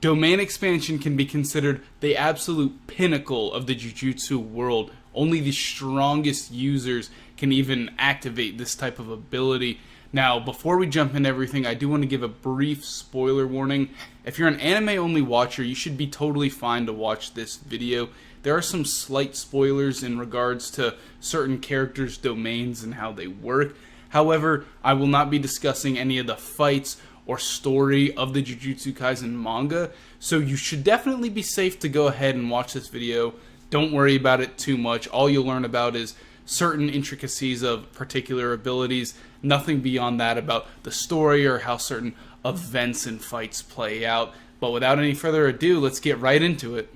Domain expansion can be considered the absolute pinnacle of the Jujutsu world. Only the strongest users can even activate this type of ability. Now, before we jump into everything, I do want to give a brief spoiler warning. If you're an anime-only watcher, you should be totally fine to watch this video. There are some slight spoilers in regards to certain characters' domains and how they work. However, I will not be discussing any of the fights or story of the Jujutsu Kaisen manga, so you should definitely be safe to go ahead and watch this video. Don't worry about it too much. All you'll learn about is certain intricacies of particular abilities, nothing beyond that about the story or how certain events and fights play out. But without any further ado, let's get right into it.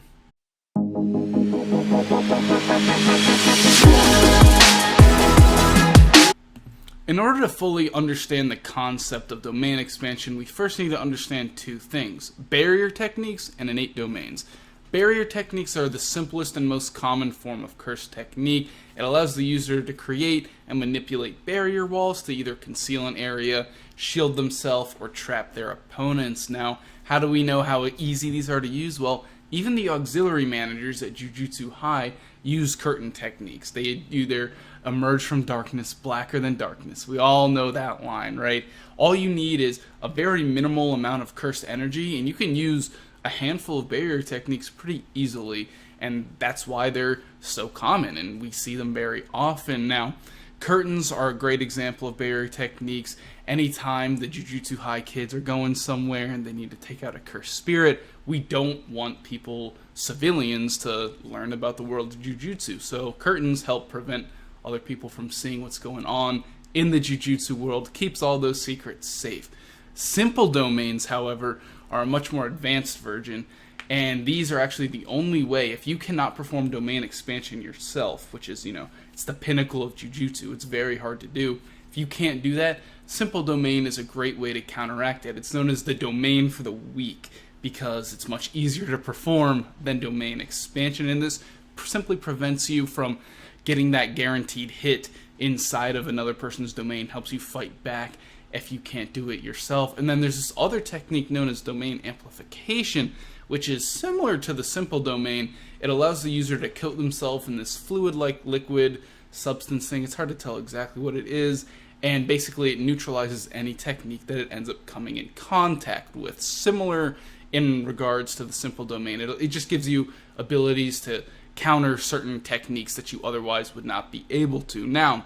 In order to fully understand the concept of domain expansion, we first need to understand two things: barrier techniques and innate domains. Barrier techniques are the simplest and most common form of curse technique. It allows the user to create and manipulate barrier walls to either conceal an area, shield themselves, or trap their opponents. Now, how do we know how easy these are to use? Well, even the auxiliary managers at Jujutsu High use curtain techniques. They either emerge from darkness blacker than darkness. We all know that line, right? All you need is a very minimal amount of cursed energy, and you can use a handful of barrier techniques pretty easily, and that's why they're so common and we see them very often. Now, curtains are a great example of barrier techniques. Anytime the Jujutsu High kids are going somewhere and they need to take out a cursed spirit, we don't want people, civilians, to learn about the world of Jujutsu. So curtains help prevent other people from seeing what's going on in the Jujutsu world, keeps all those secrets safe. Simple domains, however, are a much more advanced version, and these are actually the only way. If you cannot perform domain expansion yourself, which is, it's the pinnacle of Jujutsu, it's very hard to do. If you can't do that, simple domain is a great way to counteract it. It's known as the domain for the weak because it's much easier to perform than domain expansion, and this simply prevents you from getting that guaranteed hit inside of another person's domain, helps you fight back if you can't do it yourself. And then there's this other technique known as domain amplification, which is similar to the simple domain. It allows the user to coat themselves in this fluid-like liquid substance thing. It's hard to tell exactly what it is, and basically it neutralizes any technique that it ends up coming in contact with. Similar in regards to the simple domain. It just gives you abilities to counter certain techniques that you otherwise would not be able to. Now,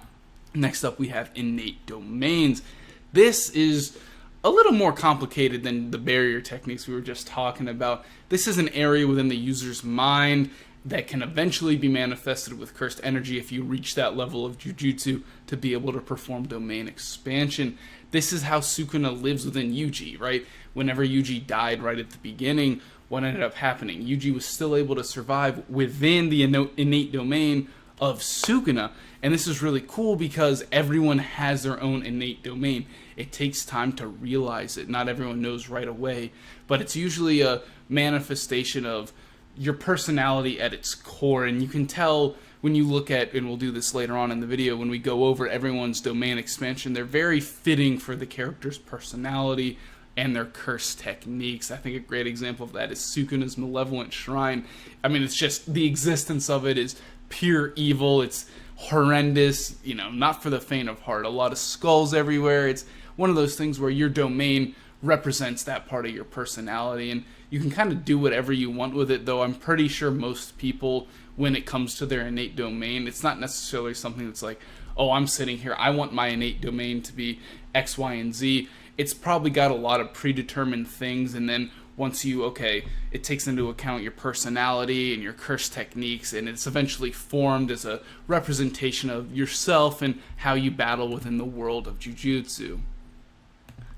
next up we have innate domains. This is a little more complicated than the barrier techniques we were just talking about. This is an area within the user's mind that can eventually be manifested with cursed energy if you reach that level of Jujutsu to be able to perform domain expansion. This is how Sukuna lives within Yuji, right? Whenever Yuji died right at the beginning, what ended up happening? Yuji was still able to survive within the innate domain of Sukuna, and this is really cool because everyone has their own innate domain. It takes time to realize it. Not everyone knows right away, but it's usually a manifestation of your personality at its core, and you can tell when you look at, and we'll do this later on in the video when we go over everyone's domain expansion, they're very fitting for the character's personality and their curse techniques. I think a great example of that is Sukuna's Malevolent Shrine. I mean, it's just, the existence of it is pure evil. It's horrendous, not for the faint of heart. A lot of skulls everywhere. It's one of those things where your domain represents that part of your personality, and you can kind of do whatever you want with it, though I'm pretty sure most people, when it comes to their innate domain, it's not necessarily something that's like, oh, I'm sitting here, I want my innate domain to be X, Y, and Z. It's probably got a lot of predetermined things, and then once it takes into account your personality and your curse techniques, and it's eventually formed as a representation of yourself and how you battle within the world of Jujutsu.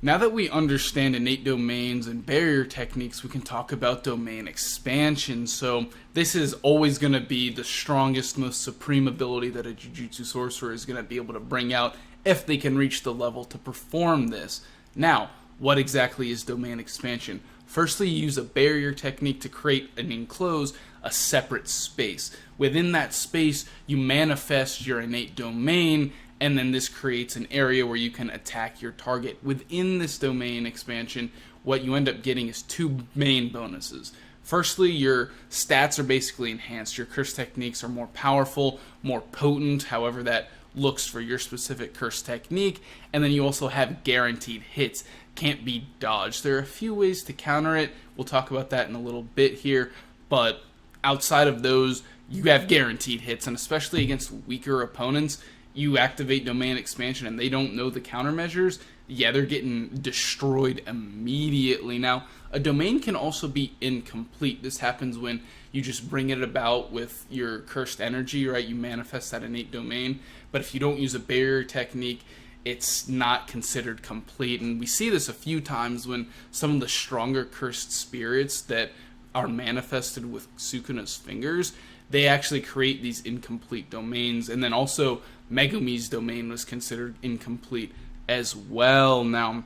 Now that we understand innate domains and barrier techniques, we can talk about domain expansion. So this is always going to be the strongest, most supreme ability that a Jujutsu Sorcerer is going to be able to bring out if they can reach the level to perform this. Now, what exactly is domain expansion? Firstly, you use a barrier technique to create and enclose a separate space. Within that space, you manifest your innate domain, and then this creates an area where you can attack your target. Within this domain expansion, what you end up getting is two main bonuses. Firstly, your stats are basically enhanced. Your curse techniques are more powerful, more potent, however that looks for your specific curse technique. And then you also have guaranteed hits. Can't be dodged. There are a few ways to counter it. We'll talk about that in a little bit here. But outside of those, you have guaranteed hits. And especially against weaker opponents, you activate Domain Expansion and they don't know the countermeasures, yeah, they're getting destroyed immediately. Now, a domain can also be incomplete. This happens when you just bring it about with your cursed energy, right? You manifest that innate domain. But if you don't use a barrier technique, it's not considered complete. And we see this a few times when some of the stronger cursed spirits that are manifested with Sukuna's fingers, they actually create these incomplete domains. And then also, Megumi's domain was considered incomplete as well. Now,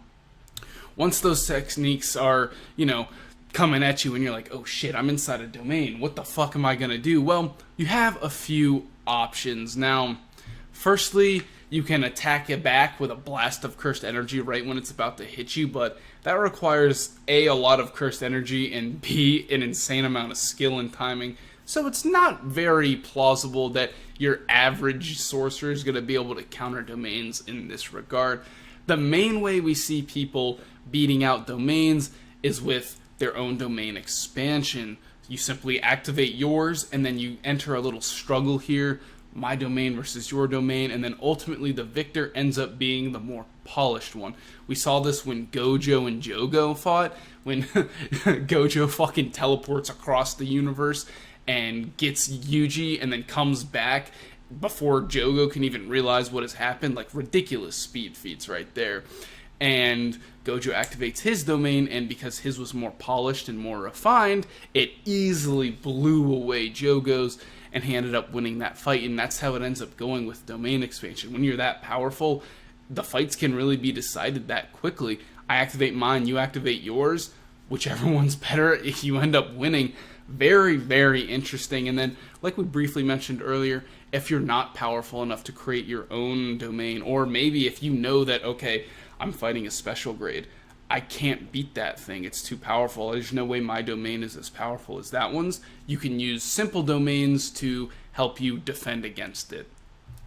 once those techniques are, coming at you and you're like, oh shit, I'm inside a domain, what the fuck am I gonna do? Well, you have a few options. Now, firstly, you can attack it back with a blast of cursed energy right when it's about to hit you, but that requires A, a lot of cursed energy, and B, an insane amount of skill and timing. So it's not very plausible that your average sorcerer is going to be able to counter domains in this regard. The main way we see people beating out domains is with their own domain expansion. You simply activate yours, and then you enter a little struggle here, my domain versus your domain, and then ultimately the victor ends up being the more polished one. We saw this when Gojo and Jogo fought, when Gojo fucking teleports across the universe and gets Yuji and then comes back before Jogo can even realize what has happened. Like, ridiculous speed feats right there. And Gojo activates his domain, and because his was more polished and more refined, it easily blew away Jogo's, and he ended up winning that fight. And that's how it ends up going with domain expansion. When you're that powerful, the fights can really be decided that quickly. I activate mine, you activate yours, whichever one's better, if you end up winning. Very, very interesting. And then, like we briefly mentioned earlier, if you're not powerful enough to create your own domain, or maybe if you know that, okay, I'm fighting a special grade, I can't beat that thing, it's too powerful, there's no way my domain is as powerful as that one's, you can use simple domains to help you defend against it.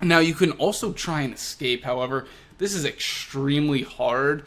Now, you can also try and escape. However, this is extremely hard,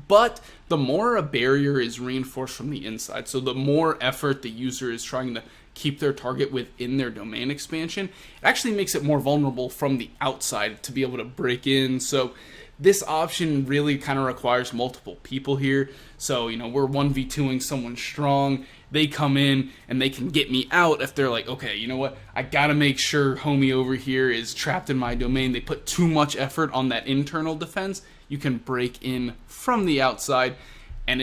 but the more a barrier is reinforced from the inside, so the more effort the user is trying to keep their target within their domain expansion, it actually makes it more vulnerable from the outside to be able to break in. So this option really kind of requires multiple people here. So, we're 1v2ing someone strong. They come in and they can get me out if they're like, okay, you know what? I gotta make sure homie over here is trapped in my domain. They put too much effort on that internal defense. You can break in from the outside. And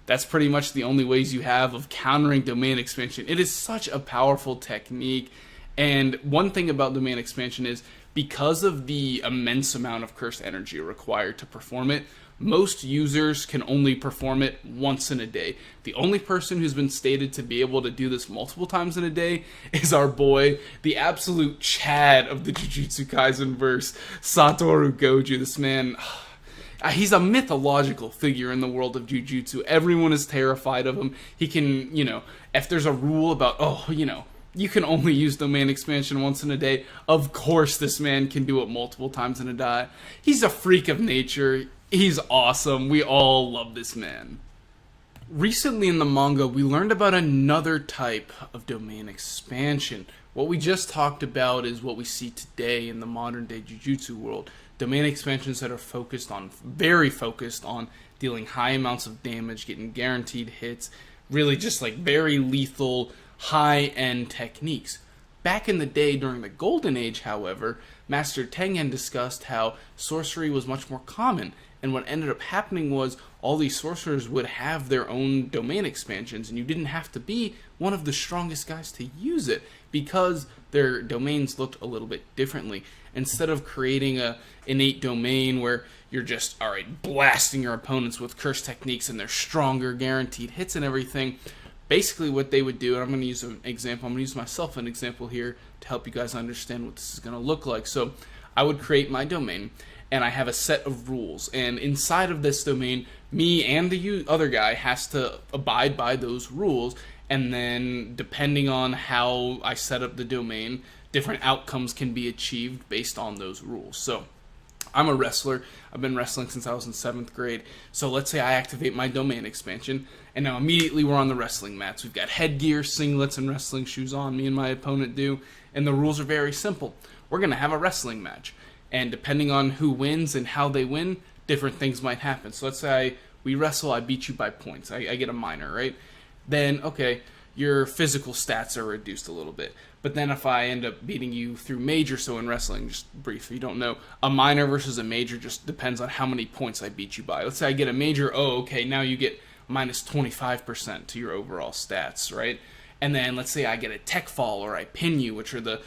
that's pretty much the only ways you have of countering domain expansion. It is such a powerful technique. And one thing about domain expansion is, because of the immense amount of cursed energy required to perform it, most users can only perform it once in a day. The only person who's been stated to be able to do this multiple times in a day is our boy, the absolute Chad of the Jujutsu Kaisen verse, Satoru Gojo. This man, he's a mythological figure in the world of Jujutsu. Everyone is terrified of him. He can, if there's a rule about, you can only use domain expansion once in a day, of course this man can do it multiple times in a day. He's a freak of nature. He's awesome. We all love this man. Recently in the manga, we learned about another type of domain expansion. What we just talked about is what we see today in the modern day Jujutsu world. Domain expansions that are very focused on dealing high amounts of damage, getting guaranteed hits, really just like very lethal, high-end techniques. Back in the day, during the Golden Age, however, Master Tengen discussed how sorcery was much more common, and what ended up happening was all these sorcerers would have their own domain expansions, and you didn't have to be one of the strongest guys to use it, because their domains looked a little bit differently. Instead of creating a innate domain where you're just, alright, blasting your opponents with curse techniques and their stronger guaranteed hits and everything, basically what they would do, and I'm going to use an example, I'm going to use myself an example here to help you guys understand what this is going to look like. So I would create my domain, and I have a set of rules. And inside of this domain, me and the other guy has to abide by those rules. And then, depending on how I set up the domain, different outcomes can be achieved based on those rules. So, I'm a wrestler. I've been wrestling since I was in 7th grade. So let's say I activate my domain expansion, and now immediately we're on the wrestling mats. We've got headgear, singlets, and wrestling shoes on, me and my opponent do, and the rules are very simple. We're going to have a wrestling match, and depending on who wins and how they win, different things might happen. So let's say we wrestle, I beat you by points. I get a minor, right? Then, okay, your physical stats are reduced a little bit. But then if I end up beating you through major, so in wrestling, just brief, if you don't know, a minor versus a major just depends on how many points I beat you by. Let's say I get a major, okay, now you get minus 25% to your overall stats, right? And then let's say I get a tech fall or I pin you, which are the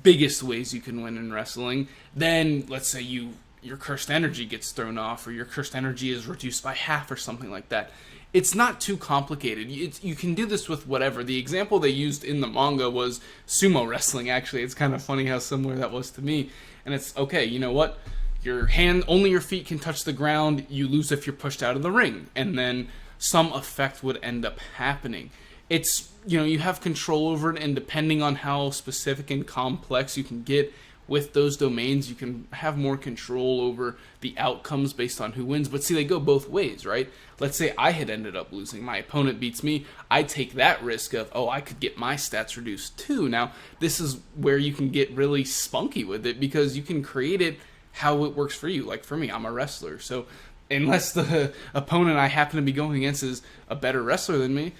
biggest ways you can win in wrestling. Then let's say your cursed energy gets thrown off, or your cursed energy is reduced by half or something like that. It's not too complicated. You can do this with whatever. The example they used in the manga was sumo wrestling, actually. It's kind of funny how similar that was to me. And it's, okay, you know what? Only your feet can touch the ground. You lose if you're pushed out of the ring. And then some effect would end up happening. It's, you have control over it, and depending on how specific and complex you can get with those domains, you can have more control over the outcomes based on who wins. But see, they go both ways, right? Let's say I had ended up losing. My opponent beats me. I take that risk of, I could get my stats reduced too. Now, this is where you can get really spunky with it, because you can create it how it works for you. Like for me, I'm a wrestler. So unless the opponent I happen to be going against is a better wrestler than me,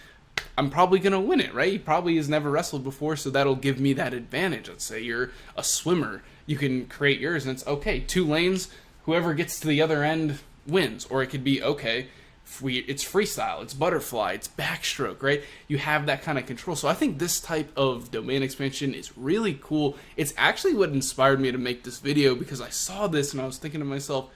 I'm probably going to win it, right? He probably has never wrestled before, so that'll give me that advantage. Let's say you're a swimmer. You can create yours, and it's, okay, 2 lanes, whoever gets to the other end wins. Or it could be, okay, it's freestyle, it's butterfly, it's backstroke, right? You have that kind of control. So I think this type of domain expansion is really cool. It's actually what inspired me to make this video, because I saw this and I was thinking to myself,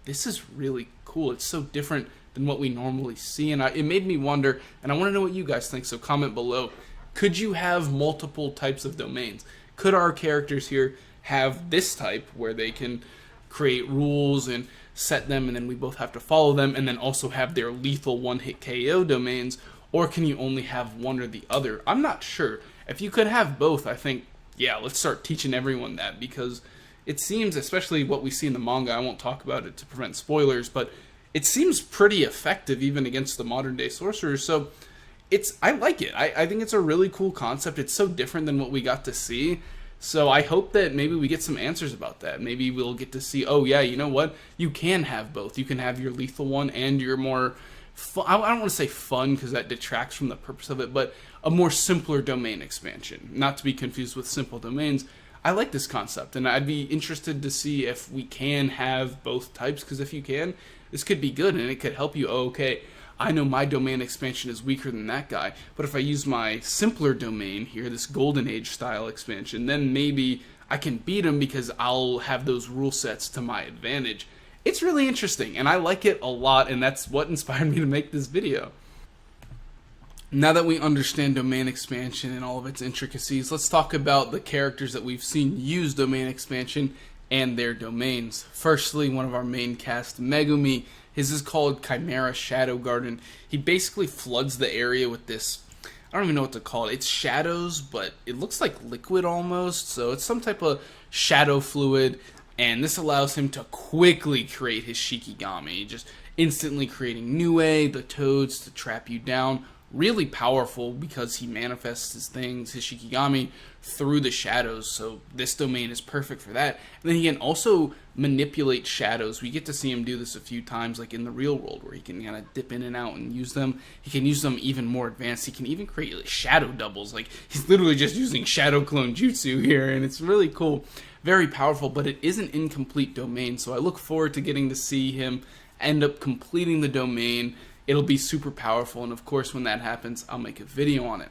this is really cool. It's so different than what we normally see, and it made me wonder, and I want to know what you guys think, so comment below. Could you have multiple types of domains? Could our characters here have this type where they can create rules and set them, and then we both have to follow them, and then also have their lethal one-hit KO domains? Or can you only have one or the other? I'm not sure. If you could have both, I think, yeah, let's start teaching everyone that, because it seems, especially what we see in the manga, I won't talk about it to prevent spoilers, but it seems pretty effective even against the modern day sorcerers. So I like it. I think it's a really cool concept. It's so different than what we got to see. So I hope that maybe we get some answers about that. Maybe we'll get to see, oh yeah, you know what? You can have both. You can have your lethal one and your more fun, I don't want to say fun because that detracts from the purpose of it, but a more simpler domain expansion. Not to be confused with simple domains. I like this concept, and I'd be interested to see if we can have both types, because if you can, this could be good, and it could help you. Oh, okay, I know my domain expansion is weaker than that guy, but if I use my simpler domain here, this Golden Age style expansion, then maybe I can beat him because I'll have those rule sets to my advantage. It's really interesting, and I like it a lot, and that's what inspired me to make this video. Now that we understand domain expansion and all of its intricacies, let's talk about the characters that we've seen use domain expansion and their domains. Firstly, one of our main cast, Megumi. His is called Chimera Shadow Garden. He basically floods the area with this, I don't even know what to call it. It's shadows, but it looks like liquid almost. So it's some type of shadow fluid, and this allows him to quickly create his Shikigami, just instantly creating Nue, the toads, to trap you down. Really powerful because he manifests his things, his Shikigami, through the shadows, so this domain is perfect for that. And then he can also manipulate shadows. We get to see him do this a few times, like in the real world, where he can kind of dip in and out and use them. He can use them even more advanced. He can even create like shadow doubles. Like, he's literally just using shadow clone jutsu here, and it's really cool. Very powerful, but it is an incomplete domain, so I look forward to getting to see him end up completing the domain. It'll be super powerful, and of course when that happens, I'll make a video on it.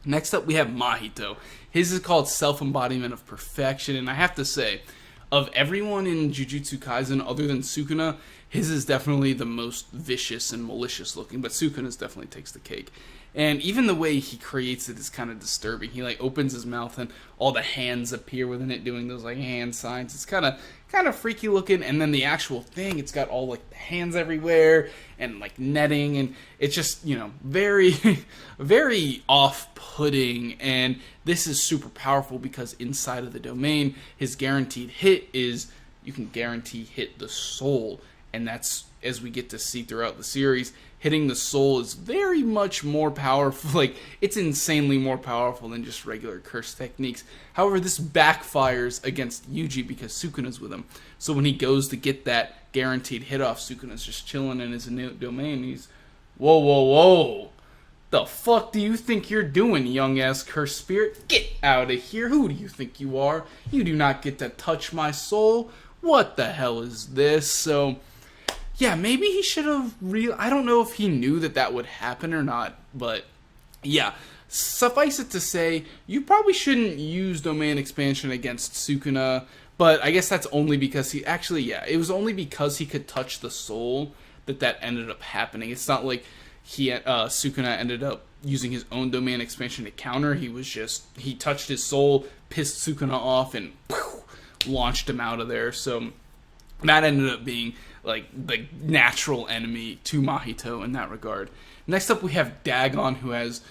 Next up, we have Mahito. His is called Self-Embodiment of Perfection, and I have to say, of everyone in Jujutsu Kaisen other than Sukuna, his is definitely the most vicious and malicious looking, but Sukuna's definitely takes the cake. And even the way he creates it is kind of disturbing. He like opens his mouth and all the hands appear within it doing those like hand signs. It's kind of freaky looking. And then the actual thing, it's got all like hands everywhere and like netting, and it's just, you know, very very off-putting. And this is super powerful because inside of the domain, his guaranteed hit is you can guarantee hit the soul, and that's, as we get to see throughout the series, hitting the soul is very much more powerful. Like, it's insanely more powerful than just regular curse techniques. However, this backfires against Yuji because Sukuna's with him. So when he goes to get that guaranteed hit off, Sukuna's just chilling in his innate domain. He's, whoa. The fuck do you think you're doing, young-ass cursed spirit? Get out of here. Who do you think you are? You do not get to touch my soul. What the hell is this? So, yeah, maybe he should have I don't know if he knew that would happen or not, but yeah, suffice it to say, you probably shouldn't use domain expansion against Sukuna, but I guess that's only because it was only because he could touch the soul that ended up happening. It's not like Sukuna ended up using his own domain expansion to counter. He touched his soul, pissed Sukuna off, and launched him out of there. So that ended up being like the natural enemy to Mahito in that regard. Next up we have Dagon, who has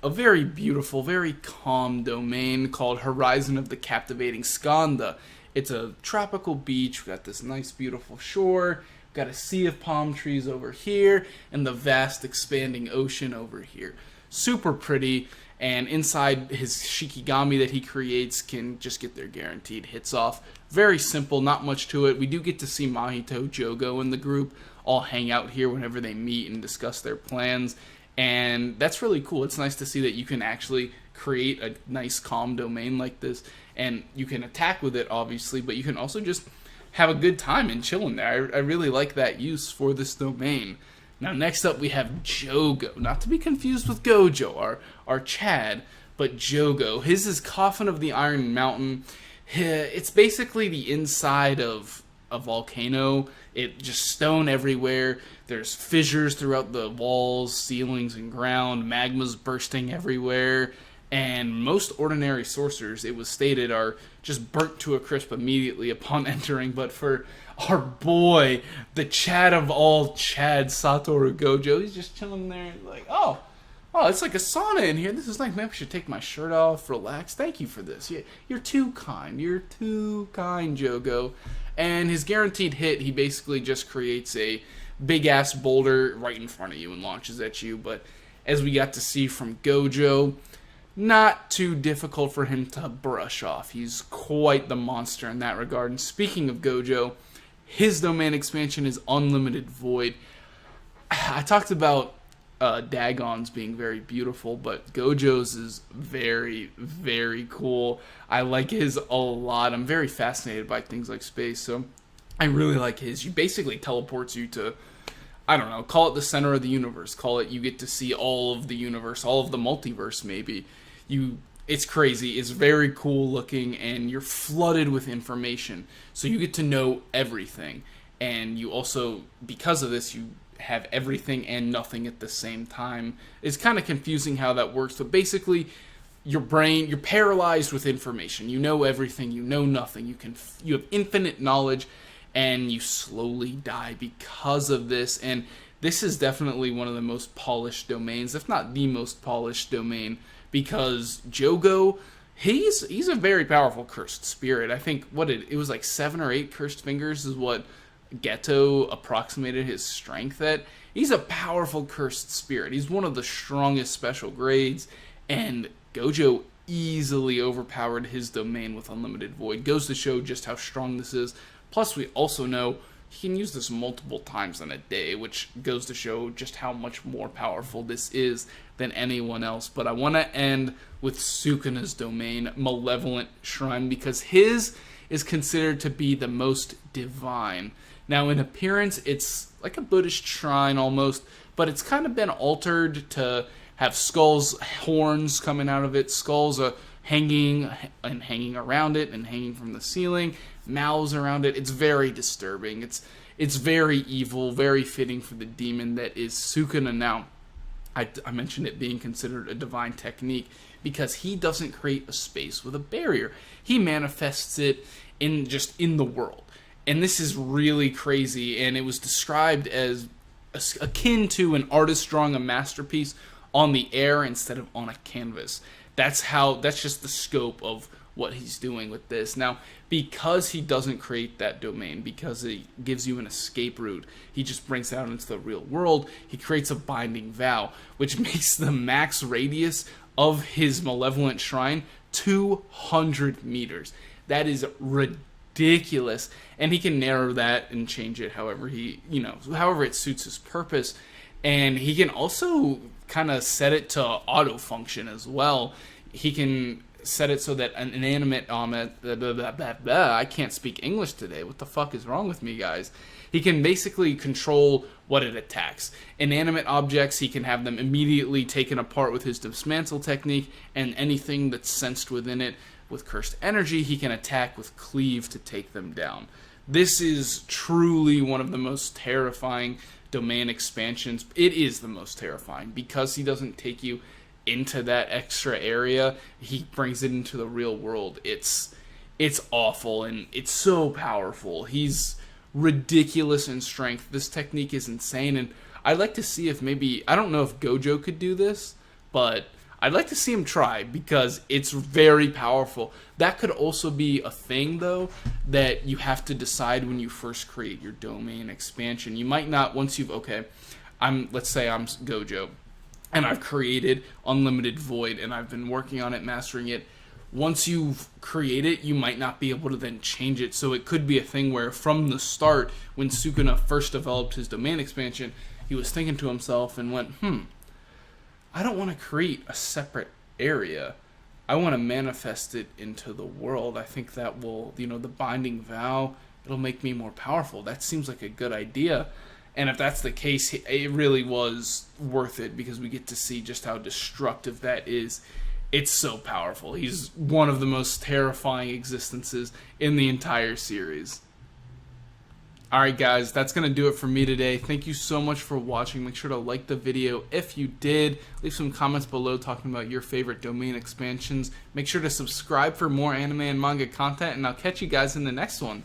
a very beautiful, very calm domain called Horizon of the Captivating Skanda. It's a tropical beach. We got this nice beautiful shore, got a sea of palm trees over here, and the vast expanding ocean over here. Super pretty, and inside his Shikigami that he creates can just get their guaranteed hits off. Very simple, not much to it. We do get to see Mahito, Jogo, and the group all hang out here whenever they meet and discuss their plans, and that's really cool. It's nice to see that you can actually create a nice calm domain like this, and you can attack with it, obviously, but you can also just have a good time and chill in there. I really like that use for this domain. Now, next up, we have Jogo. Not to be confused with Gojo, our Chad, but Jogo. His is Coffin of the Iron Mountain. It's basically the inside of a volcano. It just stone everywhere. There's fissures throughout the walls, ceilings, and ground. Magma's bursting everywhere. And most ordinary sorcerers, it was stated, are just burnt to a crisp immediately upon entering. But for our boy, the Chad of all Chad, Satoru Gojo, he's just chilling there like, oh, it's like a sauna in here. This is nice. Maybe I should take my shirt off, relax. Thank you for this. You're too kind. You're too kind, Jogo. And his guaranteed hit, he basically just creates a big-ass boulder right in front of you and launches at you. But as we got to see from Gojo, not too difficult for him to brush off. He's quite the monster in that regard. And speaking of Gojo, his domain expansion is Unlimited Void. I talked about Dagon's being very beautiful, but Gojo's is very, very cool. I like his a lot. I'm very fascinated by things like space, so I really like his. You basically teleports you to, I don't know, call it the center of the universe. Call it you get to see all of the universe, all of the multiverse maybe. It's crazy. It's very cool looking, and you're flooded with information. So you get to know everything. And you also, because of this, you have everything and nothing at the same time. It's kind of confusing how that works, but basically, your brain, you're paralyzed with information. You know everything, you know nothing. You have infinite knowledge, and you slowly die because of this. And this is definitely one of the most polished domains, if not the most polished domain, because Jogo, he's a very powerful cursed spirit. I think it was like 7 or 8 cursed fingers is what Geto approximated his strength at. He's a powerful cursed spirit. He's one of the strongest special grades, and Gojo easily overpowered his domain with Unlimited Void. Goes to show just how strong this is. Plus, we also know he can use this multiple times in a day, which goes to show just how much more powerful this is than anyone else. But I want to end with Sukuna's domain, Malevolent Shrine, because his is considered to be the most divine. Now, in appearance, it's like a Buddhist shrine almost, but it's kind of been altered to have skulls, horns coming out of it, skulls hanging around it and hanging from the ceiling, mouths around it. It's very disturbing. It's very evil, very fitting for the demon that is Sukuna. Now, I mentioned it being considered a divine technique because he doesn't create a space with a barrier. He manifests it in the world. And this is really crazy, and it was described as akin to an artist drawing a masterpiece on the air instead of on a canvas. That's just the scope of what he's doing with this. Now, because he doesn't create that domain, because it gives you an escape route, he just brings it out into the real world. He creates a binding vow, which makes the max radius of his malevolent shrine 200 meters. That is ridiculous. And he can narrow that and change it however however it suits his purpose. And he can also kind of set it to auto function as well. He can set it so that an inanimate I can't speak English today. What the fuck is wrong with me, guys? He can basically control what it attacks. Inanimate objects, he can have them immediately taken apart with his dismantle technique, and anything that's sensed within it with cursed energy, he can attack with cleave to take them down. This is truly one of the most terrifying domain expansions. It is the most terrifying because he doesn't take you into that extra area. He brings it into the real world. It's awful, and it's so powerful. He's ridiculous in strength. This technique is insane, and I'd like to see if maybe, I don't know if Gojo could do this, but I'd like to see him try because it's very powerful. That could also be a thing, though, that you have to decide when you first create your domain expansion. You might not, once you've, let's say I'm Gojo, and I've created Unlimited Void, and I've been working on it, mastering it. Once you've created it, you might not be able to then change it. So it could be a thing where from the start, when Sukuna first developed his domain expansion, he was thinking to himself and went, I don't want to create a separate area. I want to manifest it into the world. I think that will, the binding vow, it'll make me more powerful. That seems like a good idea. And if that's the case, it really was worth it because we get to see just how destructive that is. It's so powerful. He's one of the most terrifying existences in the entire series. Alright guys, that's going to do it for me today. Thank you so much for watching. Make sure to like the video if you did. Leave some comments below talking about your favorite domain expansions. Make sure to subscribe for more anime and manga content, and I'll catch you guys in the next one.